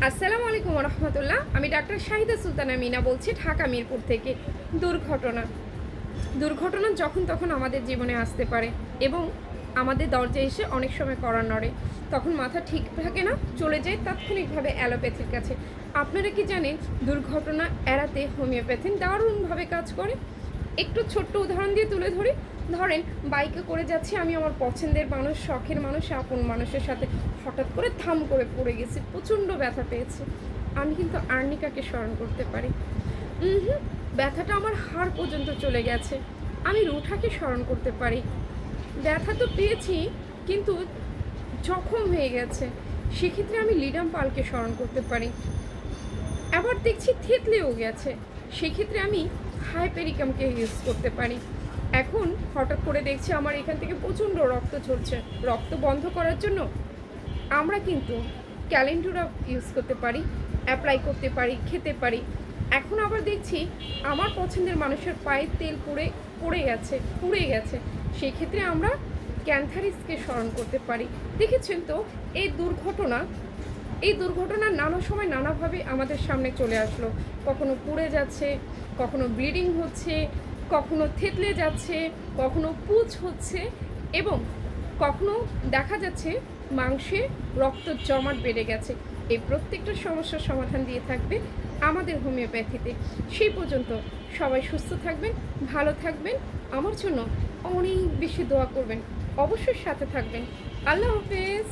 আসসালামু আলাইকুম রহমতুল্লাহ। আমি ডাক্তার শাহিদা সুলতানা মিনা বলছি ঢাকা মিরপুর থেকে। দুর্ঘটনা দুর্ঘটনা যখন তখন আমাদের জীবনে আসতে পারে এবং আমাদের দরজায় এসে অনেক সময় কড়া নড়ে। তখন মাথা ঠিক থাকে না, চলে যায় তাৎক্ষণিকভাবে অ্যালোপ্যাথির কাছে। আপনারা কি জানেন দুর্ঘটনা এড়াতে হোমিওপ্যাথি দারুণভাবে কাজ করে? একটু ছোট্ট উদাহরণ দিয়ে তুলে ধরি। ধরেন বাইকে করে যাচ্ছি আমি, আমার পছন্দের মানুষ, শখের মানুষ, আপন মানুষের সাথে হঠাৎ করে থাম করে পড়ে গেছি, প্রচণ্ড ব্যথা পেয়েছি। আমি কিন্তু আর্নিকাকে স্মরণ করতে পারি। ব্যথাটা আমার হাড় পর্যন্ত চলে গেছে। আমি রুঠাকে স্মরণ করতে পারি। ব্যথা তো পেয়েছি কিন্তু জখম হয়ে গেছে, সেক্ষেত্রে আমি লিডাম পালকে স্মরণ করতে পারি। আবার দেখছি থেতলেও গেছে, সেক্ষেত্রে আমি হাইপেরিকামকে ইউজ করতে পারি। এখন হঠাৎ করে দেখছি আমার এখান থেকে প্রচণ্ড রক্ত ঝরছে, রক্ত বন্ধ করার জন্য আমরা কিন্তু ক্যালেন্ডুরা ইউজ করতে পারি, অ্যাপ্লাই করতে পারি, খেতে পারি। এখন আবার দেখছি আমার পছন্দের মানুষের পায়ের তেল পুড়ে গেছে, সেক্ষেত্রে আমরা ক্যান্থারিসকে স্মরণ করতে পারি। দেখেছেন তো এই দুর্ঘটনা নানা সময় নানাভাবে আমাদের সামনে চলে আসলো। কখনো পুড়ে যাচ্ছে, কখনো ব্লিডিং হচ্ছে, কখনো থেতলে যাচ্ছে, কখনো পুঁজ হচ্ছে এবং কখনো দেখা যাচ্ছে মাংসে রক্ত জমাট বেড়ে গেছে। এই প্রত্যেকটা সমস্যার সমাধান দিয়ে থাকবে আমাদের হোমিওপ্যাথিতে। সেই পর্যন্ত সবাই সুস্থ থাকবেন, ভালো থাকবেন, আমার জন্য অনেক বেশি দোয়া করবেন, অবশ্যই সাথে থাকবেন। আল্লাহ হাফেজ।